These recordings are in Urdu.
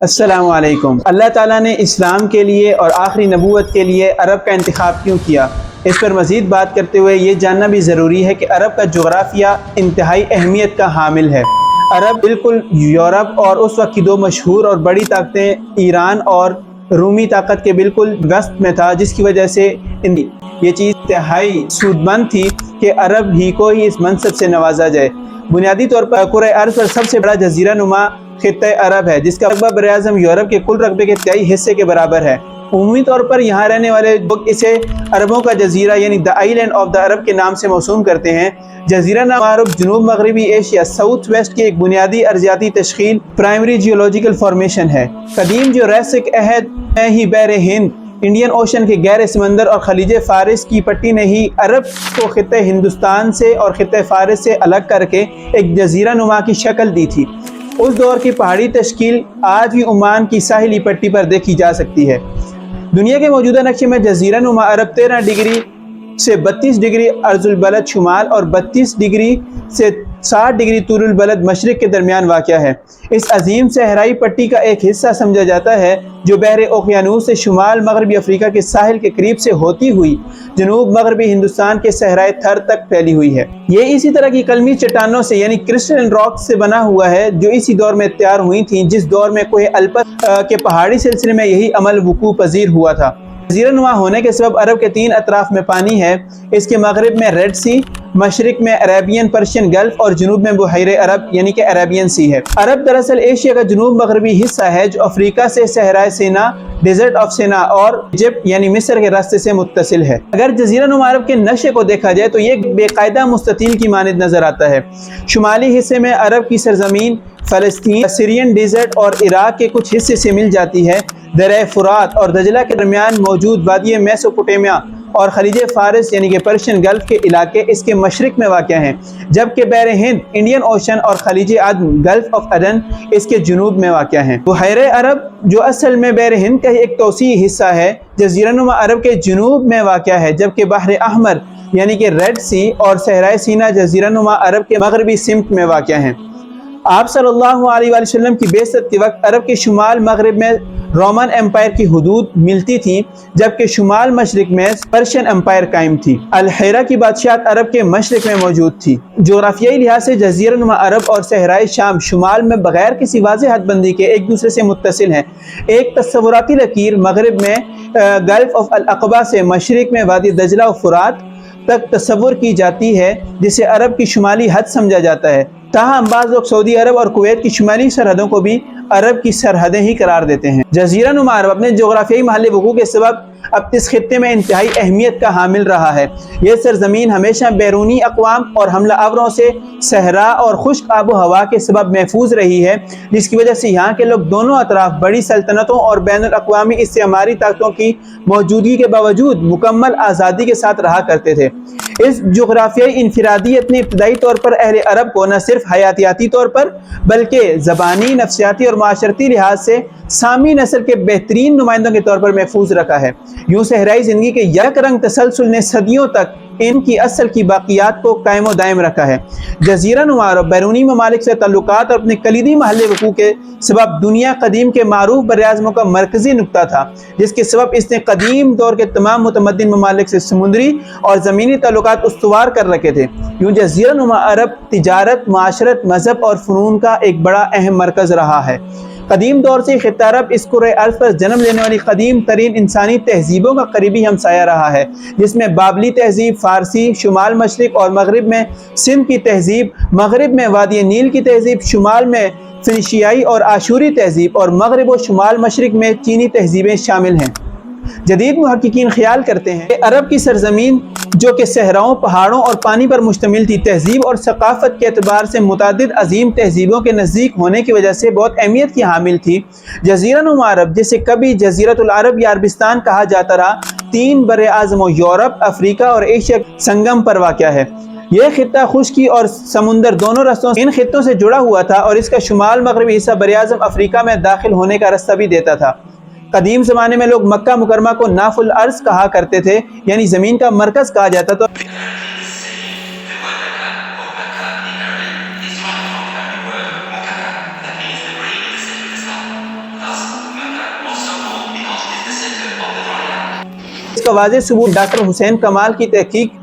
السلام علیکم۔ اللہ تعالیٰ نے اسلام کے لیے اور آخری نبوت کے لیے عرب کا انتخاب کیوں کیا؟ اس پر مزید بات کرتے ہوئے یہ جاننا بھی ضروری ہے کہ عرب کا جغرافیہ انتہائی اہمیت کا حامل ہے۔ عرب بالکل یورپ اور اس وقت کی دو مشہور اور بڑی طاقتیں ایران اور رومی طاقت کے بالکل وسط میں تھا، جس کی وجہ سے یہ چیز انتہائی سودمند تھی کہ عرب ہی کو ہی اس منصب سے نوازا جائے۔ بنیادی طور پر کرۂ ارض پر سب سے بڑا جزیرہ نما خطہ عرب ہے، جس کا رقبہ براعظم یورپ کے کل رقبے کے 23 حصے کے برابر ہے۔ عمومی طور پر یہاں رہنے والے لوگ اسے عربوں کا جزیرہ یعنی دی آئی لینڈ آف دا عرب کے نام سے موسوم کرتے ہیں۔ جزیرہ نما عرب جنوب مغربی ایشیا ساؤتھ ویسٹ کی ایک بنیادی ارضیاتی تشکیل پرائمری جیولوجیکل فارمیشن ہے۔ قدیم جوریسک عہد میں ہی بحر ہند، انڈین اوشن کے گہرے سمندر اور خلیج فارس کی پٹی نے ہی عرب کو خطہ ہندوستان سے اور خطہ فارس سے الگ کر کے ایک جزیرہ نما کی شکل دی تھی۔ اس دور کی پہاڑی تشکیل آج بھی عمان کی ساحلی پٹی پر دیکھی جا سکتی ہے۔ دنیا کے موجودہ نقشے میں جزیرہ نما عرب 13 ڈگری سے 32 ڈگری عرض البلد شمال اور 32 ڈگری سے 60 ڈگری طول البلد مشرق کے درمیان واقع ہے۔ اس عظیم صحرائی پٹی کا ایک حصہ سمجھا جاتا ہے جو بحر اوقیانوس سے شمال مغربی افریقہ کے ساحل کے قریب سے ہوتی ہوئی جنوب مغربی ہندوستان کے صحرائے تھر تک پھیلی ہوئی ہے۔ یہ اسی طرح کی کلمی چٹانوں سے یعنی کرسٹلن راک سے بنا ہوا ہے جو اسی دور میں تیار ہوئی تھیں، جس دور میں کوہ الپت کے پہاڑی سلسلے میں یہی عمل وقوع پذیر ہوا تھا۔ جزیرہ نما ہونے کے سبب عرب کے 3 اطراف میں پانی ہے۔ اس کے مغرب میں ریڈ سی، مشرق میں عربین پرشین گلف اور جنوب میں بحیرہ عرب یعنی کہ عربین سی ہے۔ عرب دراصل ایشیا کا جنوب مغربی حصہ ہے جو افریقہ سے صحرائے سینا، ڈیزرٹ آف سینا اور ایجپٹ یعنی مصر کے راستے سے متصل ہے۔ اگر جزیرہ نما عرب کے نقشے کو دیکھا جائے تو یہ بے قاعدہ مستطیل کی مانند نظر آتا ہے۔ شمالی حصے میں عرب کی سرزمین فلسطین، سیرین ڈیزرٹ اور عراق کے کچھ حصے سے مل جاتی ہے۔ درہ فرات اور دجلہ کے درمیان موجود وادی میسوپوٹیمیا اور خلیج فارس یعنی کہ پرشین گلف کے علاقے اس کے مشرق میں واقع ہیں، جبکہ بحر ہند، انڈین اوشن اور خلیج عدن گلف آف عدن اس کے جنوب میں واقع ہیں۔ بحیرہ عرب جو اصل میں بحر ہند کا ایک توسیعی حصہ ہے، جزیرہ نما عرب کے جنوب میں واقع ہے، جبکہ بحر احمر یعنی کہ ریڈ سی اور صحرائے سینا جزیرہ نما عرب کے مغربی سمت میں واقع ہیں۔ آپ صلی اللہ علیہ وآلہ وسلم کی بعثت کے وقت عرب کے شمال مغرب میں رومن امپائر کی حدود ملتی تھی، جبکہ شمال مشرق میں پرشین امپائر قائم تھی۔ الحیرہ کی بادشاہت عرب کے مشرق میں موجود تھی۔ جغرافیائی لحاظ سے جزیرہ نما عرب اور صحرائے شام شمال میں بغیر کسی واضح حد بندی کے ایک دوسرے سے متصل ہیں۔ ایک تصوراتی لکیر مغرب میں گلف آف العقبہ سے مشرق میں وادی دجلہ و فرات تک تصور کی جاتی ہے، جسے عرب کی شمالی حد سمجھا جاتا ہے۔ تاہم بعض لوگ سعودی عرب اور کویت کی شمالی سرحدوں کو بھی عرب کی سرحدیں ہی قرار دیتے ہیں۔ جزیرہ نما عرب اپنے جغرافیائی محل وقوع کے سبب اب اس خطے میں انتہائی اہمیت کا حامل رہا ہے۔ یہ سرزمین ہمیشہ بیرونی اقوام اور حملہ آوروں سے صحرا اور خشک آب و ہوا کے سبب محفوظ رہی ہے، جس کی وجہ سے یہاں کے لوگ دونوں اطراف بڑی سلطنتوں اور بین الاقوامی استعماری طاقتوں کی موجودگی کے باوجود مکمل آزادی کے ساتھ رہا کرتے تھے۔ اس جغرافیائی انفرادیت نے ابتدائی طور پر اہل عرب کو نہ صرف حیاتیاتی طور پر بلکہ زبانی، نفسیاتی اور معاشرتی لحاظ سے سامی نسل کے بہترین نمائندوں کے طور پر محفوظ رکھا ہے۔ یوں صحرائی زندگی کے یک رنگ تسلسل نے صدیوں تک ان کی اصل کی باقیات کو قائم و دائم رکھا ہے۔ جزیرہ نما عرب بیرونی ممالک سے تعلقات اور اپنے کلیدی محل وقوع کے سبب دنیا قدیم کے معروف براعظموں کا مرکزی نقطہ تھا، جس کے سبب اس نے قدیم دور کے تمام متمدن ممالک سے سمندری اور زمینی تعلقات استوار کر رکھے تھے۔ یوں جزیرہ نما عرب تجارت، معاشرت، مذہب اور فنون کا ایک بڑا اہم مرکز رہا ہے۔ قدیم دور سے خطہ عرب اس کرۂ ارض پر جنم لینے والی قدیم ترین انسانی تہذیبوں کا قریبی ہمسایہ رہا ہے، جس میں بابلی تہذیب، فارسی، شمال مشرق اور مغرب میں سندھ کی تہذیب، مغرب میں وادی نیل کی تہذیب، شمال میں فنیشیائی اور آشوری تہذیب اور مغرب و شمال مشرق میں چینی تہذیبیں شامل ہیں۔ جدید محققین خیال کرتے ہیں کہ عرب کی سرزمین جو کہ صحراؤں، پہاڑوں اور پانی پر مشتمل تھی، تہذیب اور ثقافت کے اعتبار سے متعدد عظیم تہذیبوں کے نزدیک ہونے کی وجہ سے بہت اہمیت کی حامل تھی۔ جزیرہ نما عرب جسے کبھی جزیرۃ العرب یا عربستان کہا جاتا رہا، 3 براعظم و یورپ، افریقہ اور ایشیا سنگم پر واقع ہے۔ یہ خطہ خشکی اور سمندر دونوں رستوں ان خطوں سے جڑا ہوا تھا اور اس کا شمال مغربی حصہ براعظم افریقہ میں داخل ہونے کا راستہ بھی دیتا تھا۔ قدیم زمانے میں لوگ مکہ مکرمہ کو ناف الارض کہا کرتے تھے، یعنی زمین کا مرکز کہا جاتا تھا۔ اس کا واضح ثبوت ڈاکٹر حسین کمال کی تحقیق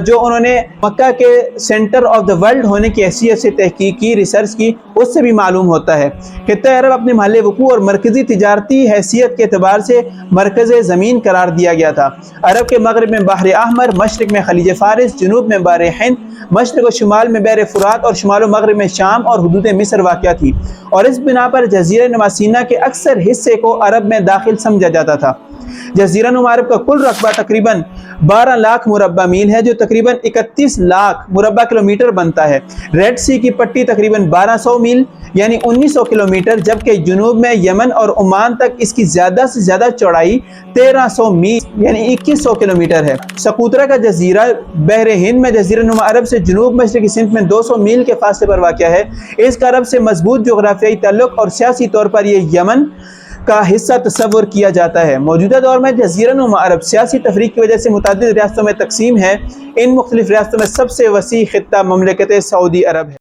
جو انہوں نے مکہ کے سینٹر آف دا ورلڈ ہونے کی حیثیت سے تحقیق کی، ریسرچ کی، اس سے بھی معلوم ہوتا ہے۔ خطہ عرب اپنے محل وقوع اور مرکزی تجارتی حیثیت کے اعتبار سے مرکز زمین قرار دیا گیا تھا۔ عرب کے مغرب میں بحر احمر، مشرق میں خلیج فارس، جنوب میں بحر ہند، مشرق و شمال میں بحر فرات اور شمال و مغرب میں شام اور حدود مصر واقع تھی، اور اس بنا پر جزیرہ نما سینا کے اکثر حصے کو عرب میں داخل سمجھا جاتا تھا۔ جزیرہ نما عرب کا کل رقبہ تقریباً 12 لاکھ مربع میل ہے، جو تقریباً 31 لاکھ مربع کلومیٹر بنتا ہے۔ ریڈ سی کی پٹی تقریباً 1200 میل یعنی 1900 کلومیٹر، جبکہ جنوب میں یمن اور عمان تک اس کی زیادہ سے زیادہ چوڑائی 1300 میل یعنی 2100 کلومیٹر ہے۔ سقوطرہ کا جزیرہ بحر ہند میں جزیرہ نما عرب سے جنوب مشرقی سمت میں 200 میل کے فاصلے پر واقع ہے۔ اس کا عرب سے مضبوط جغرافیائی تعلق اور سیاسی طور پر یہ یمن کا حصہ تصور کیا جاتا ہے۔ موجودہ دور میں جزیرہ نما عرب سیاسی تفریق کی وجہ سے متعدد ریاستوں میں تقسیم ہے۔ ان مختلف ریاستوں میں سب سے وسیع خطہ مملکت سعودی عرب ہے۔